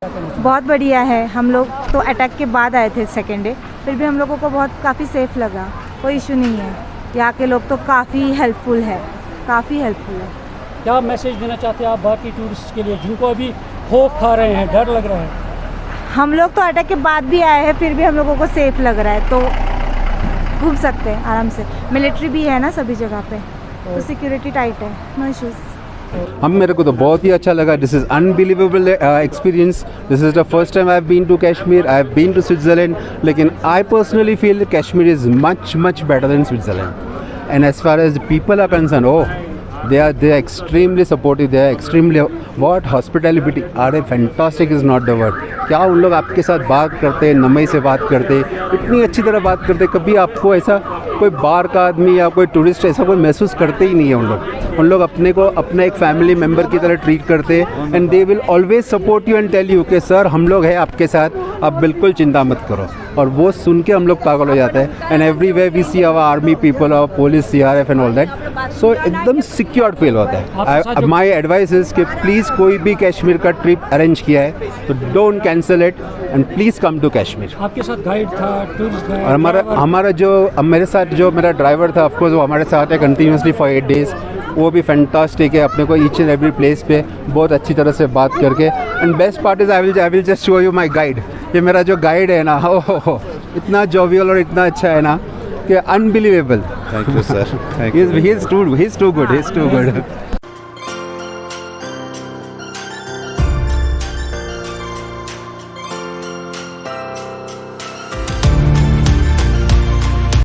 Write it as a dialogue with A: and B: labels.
A: बहुत बढ़िया है। हम लोग तो अटैक के बाद आए थे सेकेंड डे, फिर भी हम लोगों को बहुत काफ़ी सेफ़ लगा, कोई इशू नहीं है। यहाँ के लोग तो काफ़ी हेल्पफुल है, काफ़ी हेल्पफुल है।
B: क्या मैसेज देना चाहते हैं आप बाकी टूरिस्ट के लिए जिनको अभी खौफ खा रहे हैं, डर लग रहा है?
A: हम लोग तो अटैक के बाद भी आए हैं, फिर भी हम लोगों को सेफ़ लग रहा है, तो घूम सकते हैं आराम से। मिलिट्री भी है ना सभी जगह पे, तो सिक्योरिटी टाइट है, नो इश्यूज़।
C: हम मेरे को तो बहुत ही अच्छा लगा। This is unbelievable experience. This is the first time I have been to Kashmir, I have been to Switzerland, लेकिन I personally feel Kashmir is much much better than Switzerland. And as far as people are concern, oh they are extremely supportive, they are extremely what hospitality are a fantastic is not the word। क्या उन लोग आपके साथ बात करते हैं, नमई से बात करते हैं, इतनी अच्छी तरह बात करते हैं। कभी आपको ऐसा कोई बाहर का आदमी या कोई टूरिस्ट ऐसा कोई महसूस करते ही नहीं है। उन लोग अपने को अपना एक फैमिली मेम्बर की तरह ट्रीट करते हैं। And they will always support you and tell you कि सर हम लोग हैं आपके साथ, आप बिल्कुल चिंता मत करो। और वो सुन के हम लोग पागल हो जाते हैं। And everywhere we see our army people, our police, CRF and all that, so एकदम सिक्योर्ड फील होता है। माई एडवाइस इज़ कि प्लीज़ कोई भी कश्मीर का ट्रिप अरेंज किया है तो don't cancel it and please come to Kashmir.
B: आपके साथ गाइड था, टूरिस्ट गाइड?
C: और हमारा जो मेरे साथ जो मेरा ड्राइवर था, ऑफकोर्स वो हमारे साथ है कंटिन्यूसली फॉर 8 डेज़। वो भी फैंटास्टिक है, अपने को ईच एंड एवरी प्लेस पे बहुत अच्छी तरह से बात करके। And best part is I will just show you my guide. ये मेरा जो गाइड है ना, हो इतना जॉवियल और इतना अच्छा है ना कि unbelievable.
D: Thank you sir, thank you.
C: He is too good.